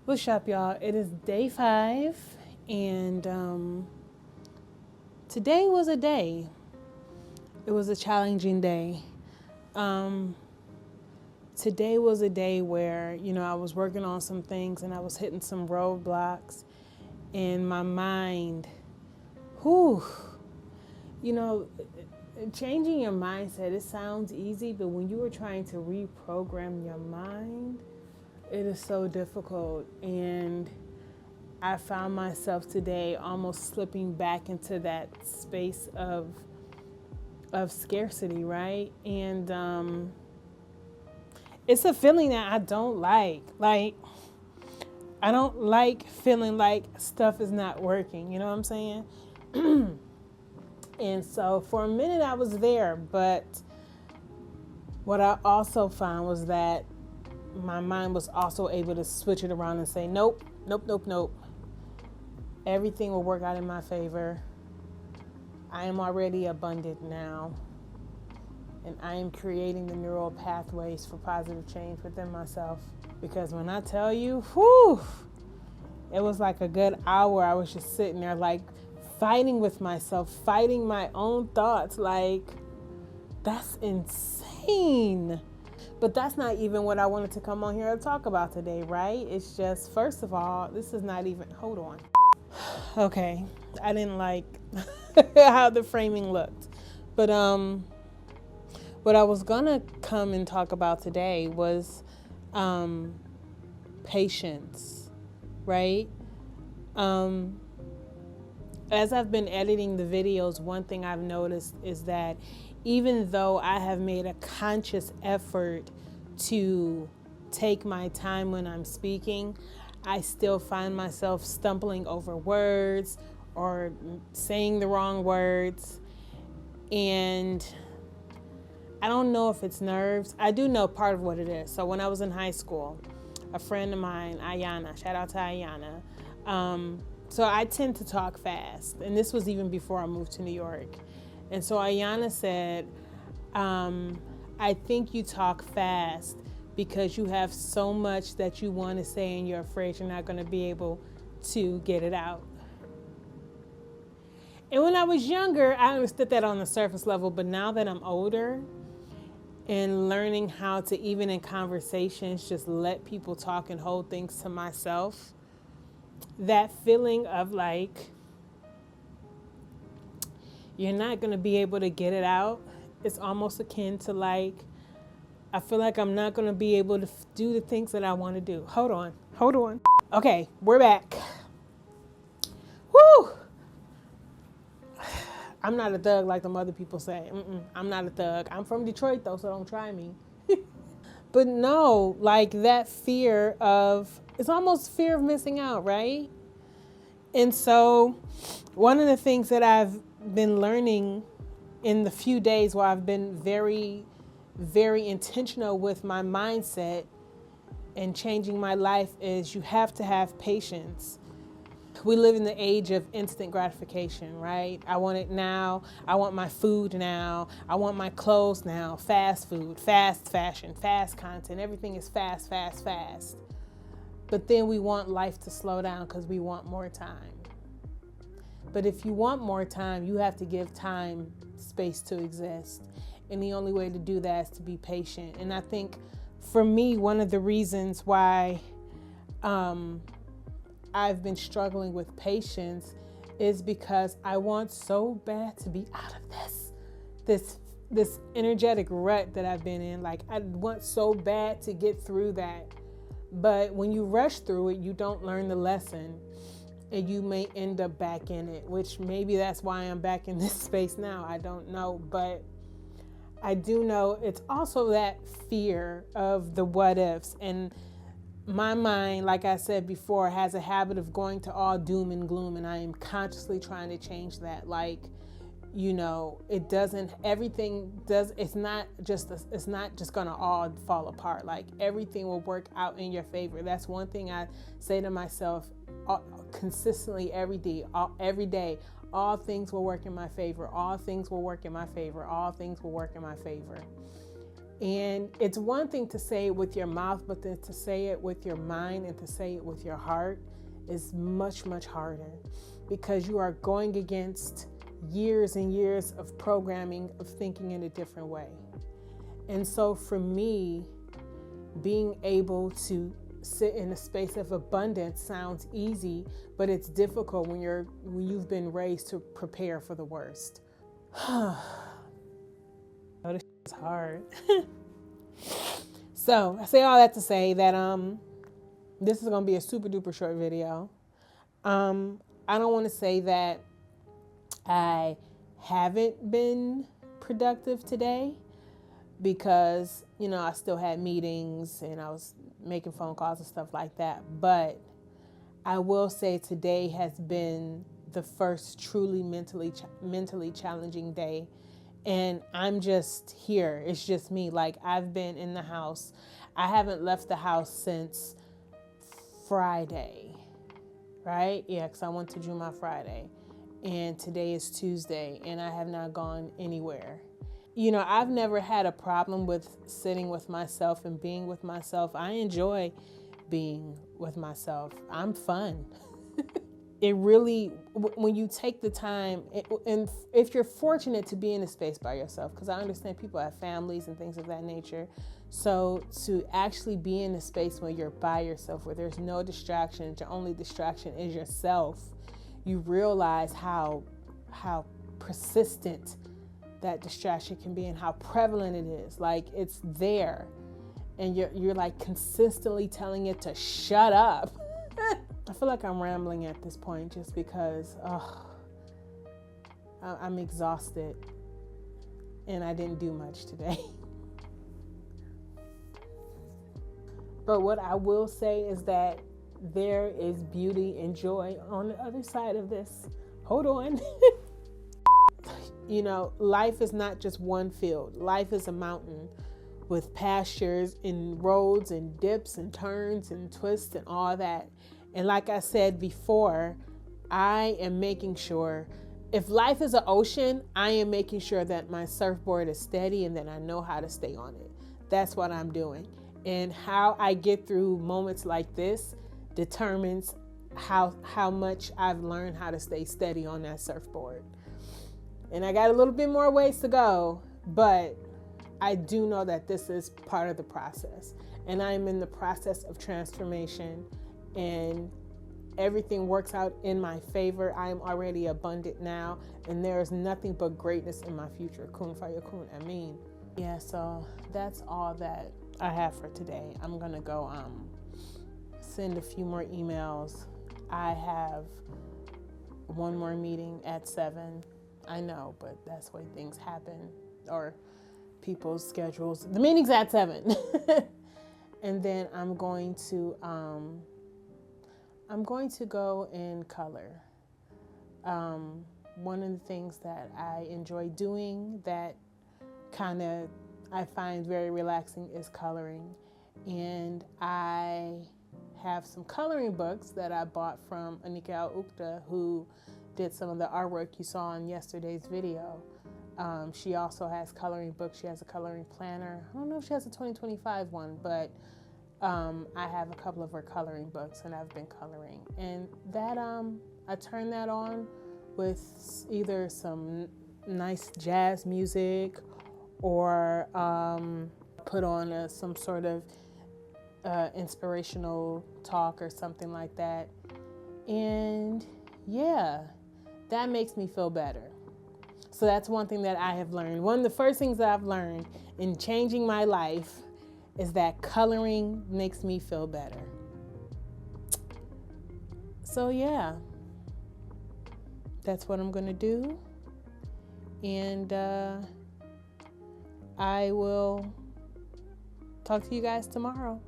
What's up, y'all? It is day 5, and today was a day. It was a challenging day. Um, Today was a day where, I was working on some things and I was hitting some roadblocks, and my mind, whew, you know, changing your mindset, it sounds easy, but when you are trying to reprogram your mind, it is so difficult. And I found myself today almost slipping back into that space of scarcity, right? And it's a feeling that I don't like. Like, I don't like feeling like stuff is not working. You know what I'm saying? And so for a minute I was there, but what I also found was that my mind was also able to switch it around and say, nope, nope, nope, nope. Everything will work out in my favor. I am already abundant now, and I am creating the neural pathways for positive change within myself. Because when I tell you, whew, it was like a good hour I was just sitting there like fighting with myself, fighting my own thoughts. Like, that's insane. But that's not even what I wanted to come on here to talk about today, right? It's just, first of all, this is not even, hold on. Okay, I didn't like how the framing looked. But what I was gonna come and talk about today was patience, right? Um, as I've been editing the videos, one thing I've noticed is that even though I have made a conscious effort to take my time when I'm speaking, I still find myself stumbling over words or saying the wrong words. And I don't know if it's nerves. I do know part of what it is. So when I was in high school, a friend of mine, Ayana, shout out to Ayana. So I tend to talk fast. And this was even before I moved to New York. And so Ayana said, I think you talk fast because you have so much that you want to say and you're afraid you're not going to be able to get it out. And when I was younger, I understood that on the surface level, but now that I'm older and learning how to, even in conversations, just let people talk and hold things to myself, that feeling of like, you're not going to be able to get it out, it's almost akin to like, I feel like I'm not going to be able to do the things that I want to do. Hold on. Okay, we're back. Woo! I'm not a thug like them other people say. I'm not a thug. I'm from Detroit though, so don't try me. But no, like that fear of, it's almost fear of missing out, right? And so one of the things that I've been learning in the few days where I've been very, very intentional with my mindset and changing my life is you have to have patience. We live in the age of instant gratification, right? I want it now. I want my food now. I want my clothes now. Fast food, fast fashion, fast content. Everything is fast, fast, fast. But then we want life to slow down because we want more time. But if you want more time, you have to give time space to exist. And the only way to do that is to be patient. And I think for me, one of the reasons why I've been struggling with patience is because I want so bad to be out of this energetic rut that I've been in. Like, I want so bad to get through that. But when you rush through it, you don't learn the lesson and you may end up back in it, which maybe that's why I'm back in this space now. I don't know, but I do know it's also that fear of the what ifs. And my mind, like I said before, has a habit of going to all doom and gloom, and I am consciously trying to change that. Like, it doesn't, everything does, it's not just gonna all fall apart. Like, everything will work out in your favor. That's one thing I say to myself consistently every day. All things will work in my favor. All things will work in my favor. All things will work in my favor. And it's one thing to say it with your mouth, but then to say it with your mind and to say it with your heart is much, much harder, because you are going against years and years of programming of thinking in a different way. And so for me, being able to sit in a space of abundance sounds easy, but it's difficult when you've been raised to prepare for the worst. Oh, this is hard. So I say all that to say that this is gonna be a super duper short video. I don't want to say that I haven't been productive today, because I still had meetings and I was making phone calls and stuff like that. But I will say today has been the first truly mentally challenging day. And I'm just here. It's just me. Like, I've been in the house. I haven't left the house since Friday, right? Yeah, because I went to Juma Friday. And today is Tuesday, and I have not gone anywhere. I've never had a problem with sitting with myself and being with myself. I enjoy being with myself. I'm fun. It really, when you take the time, and if you're fortunate to be in a space by yourself, because I understand people have families and things of that nature. So to actually be in a space where you're by yourself, where there's no distractions, your only distraction is yourself, you realize how persistent that distraction can be and how prevalent it is. Like, it's there, and you're like consistently telling it to shut up. I feel like I'm rambling at this point just because I'm exhausted and I didn't do much today. But what I will say is that there is beauty and joy on the other side of this. Hold on. Life is not just one field. Life is a mountain with pastures and roads and dips and turns and twists and all that. And like I said before, I am making sure, if life is an ocean, I am making sure that my surfboard is steady and that I know how to stay on it. That's what I'm doing. And how I get through moments like this determines how much I've learned how to stay steady on that surfboard. And I got a little bit more ways to go, but I do know that this is part of the process. And I am in the process of transformation, and everything works out in my favor. I am already abundant now, and there is nothing but greatness in my future. Kun fayakun, Amin. Yeah, so that's all that I have for today. I'm gonna go send a few more emails. I have one more meeting at 7. I know, but that's the way things happen, or people's schedules. The meeting's at 7. And then I'm going to go and color. One of the things that I enjoy doing that I find very relaxing is coloring. And I have some coloring books that I bought from Anika Al-Ukta, who did some of the artwork you saw in yesterday's video. She also has coloring books. She has a coloring planner. I don't know if she has a 2025 one, but I have a couple of her coloring books, and I've been coloring. And that I turn that on with either some nice jazz music, or put on some sort of inspirational talk or something like that. And yeah, that makes me feel better. So that's one thing that I have learned. One of the first things that I've learned in changing my life is that coloring makes me feel better. So yeah, that's what I'm gonna do. And I will talk to you guys tomorrow.